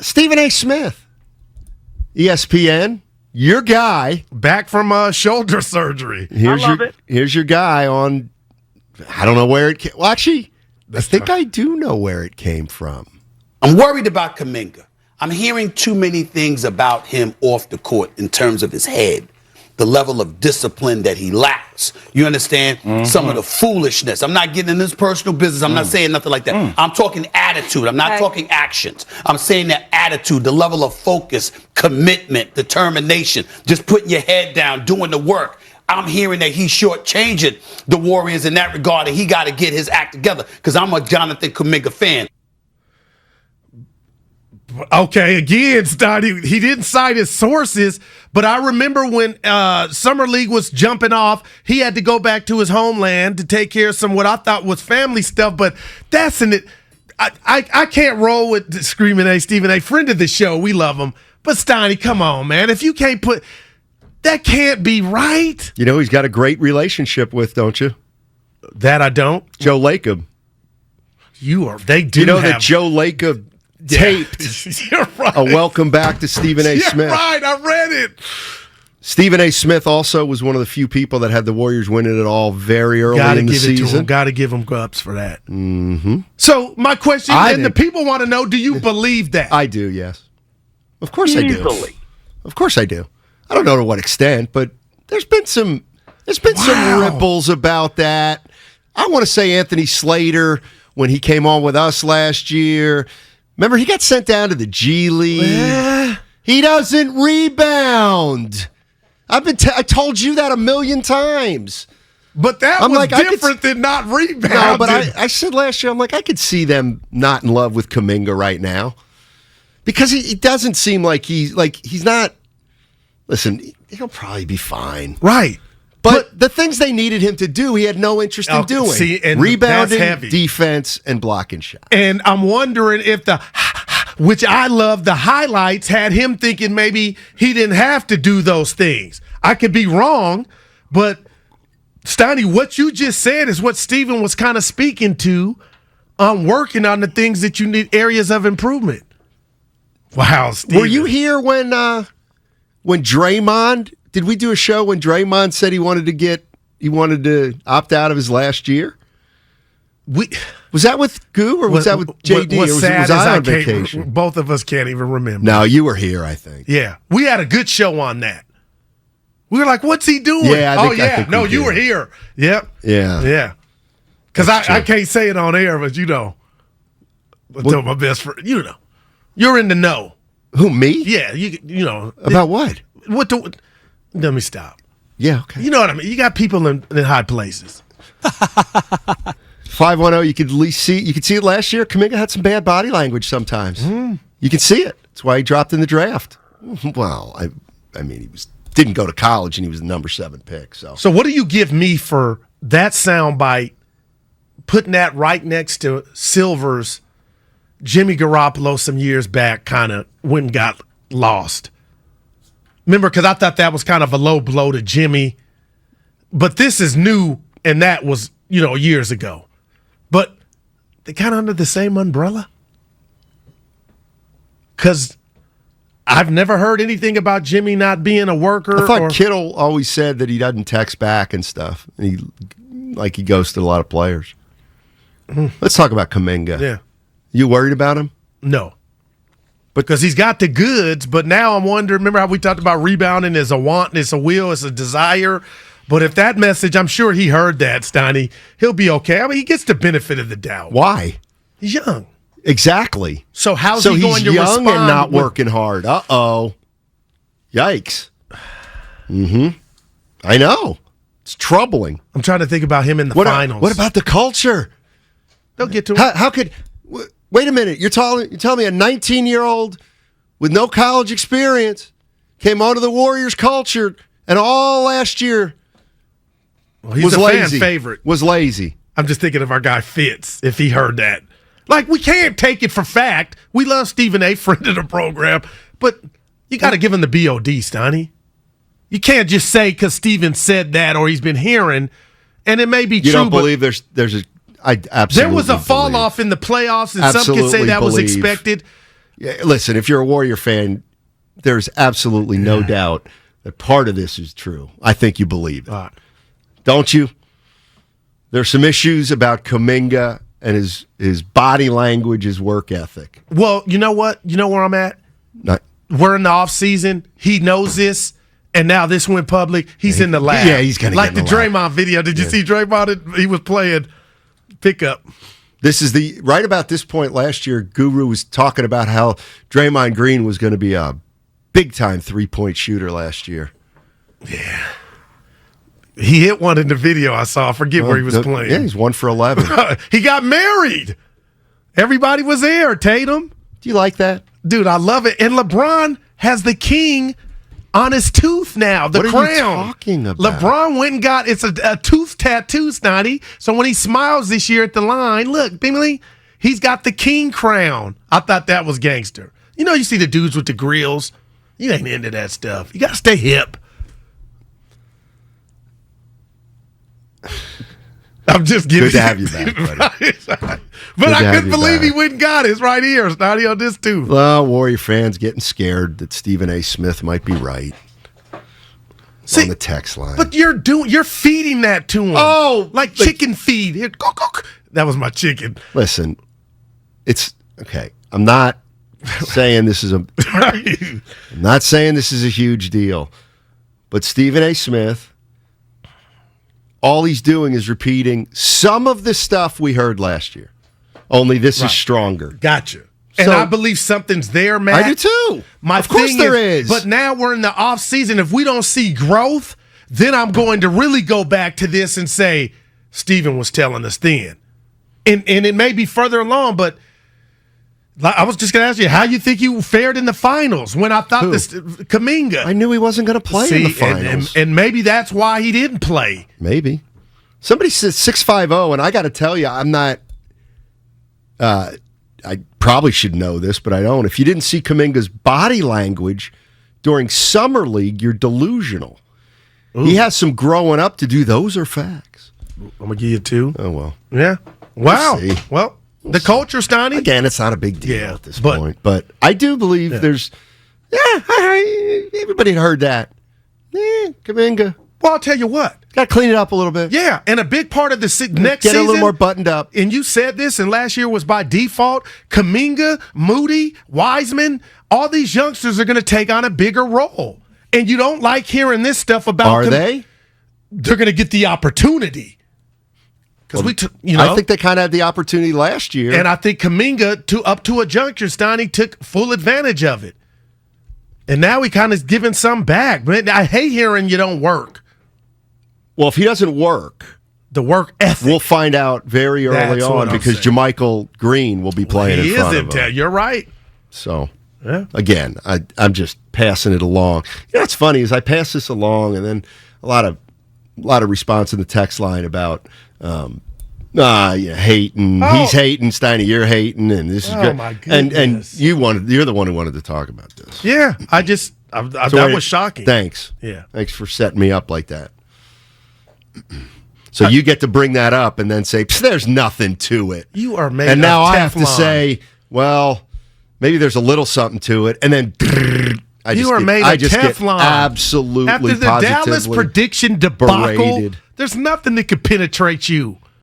Stephen A. Smith, ESPN, your guy. Back from shoulder surgery. I love it. Here's your guy on, I don't know where it came. Well, actually, I think I do know where it came from. I'm worried about Kuminga. I'm hearing too many things about him off the court in terms of his head, the level of discipline that he lacks. You understand? Some of the foolishness. I'm not getting in this personal business. I'm not saying nothing like that. I'm talking attitude. I'm not talking actions. I'm saying that attitude, the level of focus, commitment, determination, just putting your head down, doing the work. I'm hearing that he's shortchanging the Warriors in that regard, and he got to get his act together because I'm a Jonathan Kuminga fan. Okay, again, Steiny, he didn't cite his sources, but I remember when Summer League was jumping off, he had to go back to his homeland to take care of some what I thought was family stuff, but that's in it. I can't roll with Screaming A, Stephen A. Friend of the show, we love him. But Steiny, come on, man. If you can't put – that can't be right. You know he's got a great relationship with, don't you? That I don't. Joe Lacob. They do. You know that Joe Lacob taped right. a welcome back to Stephen A. Smith. Right, I read it. Stephen A. Smith also was one of the few people that had the Warriors winning it all very early in the season. Got to give him ups for that. Mm-hmm. So my question, the people want to know, do you believe that? I do, yes. Of course Easily. I do. Of course I do. I don't know to what extent, but there's been some ripples about that. I want to say Anthony Slater, when he came on with us last year, remember, he got sent down to the G League. He doesn't rebound. I told you that a million times. But that was different than not rebounding. No, but I said last year, I'm like, I could see them not in love with Kuminga right now. Because he doesn't seem like he's not. Listen, he'll probably be fine. Right. But the things they needed him to do, he had no interest in doing. See, and rebounding, that's heavy. Defense, and blocking shots. And I'm wondering if which I love, the highlights had him thinking maybe he didn't have to do those things. I could be wrong, but Steiny, what you just said is what Steven was kind of speaking to on working on the things that you need, areas of improvement. Wow, Steven. Were you here when Draymond, did we do a show when Draymond said he wanted to opt out of his last year? Was that with Goo or was that with JD? Or was I on vacation? Both of us can't even remember. No, you were here, I think. Yeah. We had a good show on that. We were like, what's he doing? Yeah, I think no, you were here. Yep. Yeah. Yeah. Because I can't say it on air, but you know. I told my best friend, you know. You're in the know. Who, me? Yeah, you know. About what? Let me stop. Yeah, okay. You know what I mean? You got people in high places. 510, you could at least see. You could see it last year. Kuminga had some bad body language sometimes. You can see it. That's why he dropped in the draft. Well, I mean, he didn't go to college and he was the number 7 pick. So what do you give me for that soundbite? Putting that right next to Silver's Jimmy Garoppolo some years back, kind of went and got lost. Remember, because I thought that was kind of a low blow to Jimmy, but this is new, and that was years ago. But they kind of under the same umbrella. Because I've never heard anything about Jimmy not being a worker. I thought Kittle always said that he doesn't text back and stuff, and he ghosted a lot of players. Let's talk about Kuminga. Yeah. You worried about him? No. Because he's got the goods, but now I'm wondering, remember how we talked about rebounding as a want, it's a will, it's a desire? But if that message, I'm sure he heard that, Steiny, he'll be okay. I mean, he gets the benefit of the doubt. Why? He's young. Exactly. So how's he going to respond? So he's young and not working hard. Uh-oh. Yikes. I know. It's troubling. I'm trying to think about him in the finals. What about the culture? They'll get to it. How could... Wait a minute. You're telling me a 19-year-old with no college experience came onto the Warriors culture and all last year he's a fan favorite. Was lazy. I'm just thinking of our guy Fitz, if he heard that. Like, we can't take it for fact. We love Stephen A., friend of the program, but you got to give him the BOD, Steiny. You can't just say because Stephen said that or he's been hearing, and it may be true. You don't believe there's a... I absolutely there was a fall off in the playoffs, and some could say that was expected. Yeah, listen, if you're a Warrior fan, there's absolutely no doubt that part of this is true. I think you believe it. Don't you? There's some issues about Kuminga and his body language, his work ethic. Well, you know what? You know where I'm at? We're in the off season. He knows this, and now this went public. He's in the lab. Yeah, he's going to like get in the the lab. Draymond video. Did you see Draymond? He was playing pickup. This is right about this point last year, Guru was talking about how Draymond Green was going to be a big-time three-point shooter last year. Yeah. He hit one in the video I saw. I forget where he was playing. Yeah, he's 1 for 11. He got married. Everybody was there, Tatum. Do you like that? Dude, I love it. And LeBron has the king on his tooth now, the crown. What are you talking about? LeBron went and got, it's a tooth tattoo, Snotty. So when he smiles this year at the line, look, Bimley, he's got the king crown. I thought that was gangster. You know, you see the dudes with the grills. You ain't into that stuff. You got to stay hip. I'm just giving Good to have you back, buddy. But I couldn't believe he went and got it. It's right here. Snotty on this too. Well, Warrior fans getting scared that Stephen A. Smith might be right. See, on the text line. But you're feeding that to him. Oh, like chicken feed. Here, go. That was my chicken. Listen, it's okay. I'm not saying this is I'm not saying this is a huge deal. But Stephen A. Smith, all he's doing is repeating some of the stuff we heard last year. Only this is stronger. Gotcha. And I believe something's there, Matt. I do too. Of course there is. But now we're in the off season. If we don't see growth, then I'm going to really go back to this and say, Stephen was telling us then. And it may be further along, but I was just going to ask you, how you think you fared in the finals when I thought Kuminga. I knew he wasn't going to play in the finals. And maybe that's why he didn't play. Maybe. Somebody says 650, and I got to tell you, I'm not I probably should know this, but I don't. If you didn't see Kuminga's body language during Summer League, you're delusional. Ooh. He has some growing up to do. Those are facts. I'm going to give you 2. Oh, well. Yeah. Wow. Well, the culture, Steiny. Again, it's not a big deal at this point. But I do believe there's, everybody had heard that. Kuminga. Well, I'll tell you what. Got to clean it up a little bit. Yeah, and a big part of the next season. Get a little more buttoned up. And you said this, and last year was by default. Kuminga, Moody, Wiseman, all these youngsters are going to take on a bigger role. And you don't like hearing this stuff about Are they? They're going to get the opportunity. Because I think they kind of had the opportunity last year. And I think Kuminga, up to a juncture, Steiny took full advantage of it. And now he kind of is giving some back. But I hate hearing you don't work. Well, if he doesn't work, the work ethic, we'll find out very early on because JaMychal Green will be playing in front of him. You're right. So, again, I'm just passing it along. You know what's funny is I pass this along, and then a lot of response in the text line about hating. Oh. He's hating, Steiny. You're hating, and this is good. My goodness. And you're the one who wanted to talk about this. Yeah, that was shocking. Thanks. Yeah, thanks for setting me up like that. So you get to bring that up and then say, there's nothing to it. You are made And now of I have to say, well, maybe there's a little something to it. And then I just Teflon. Get absolutely after the Dallas prediction debacle, there's nothing that could penetrate you.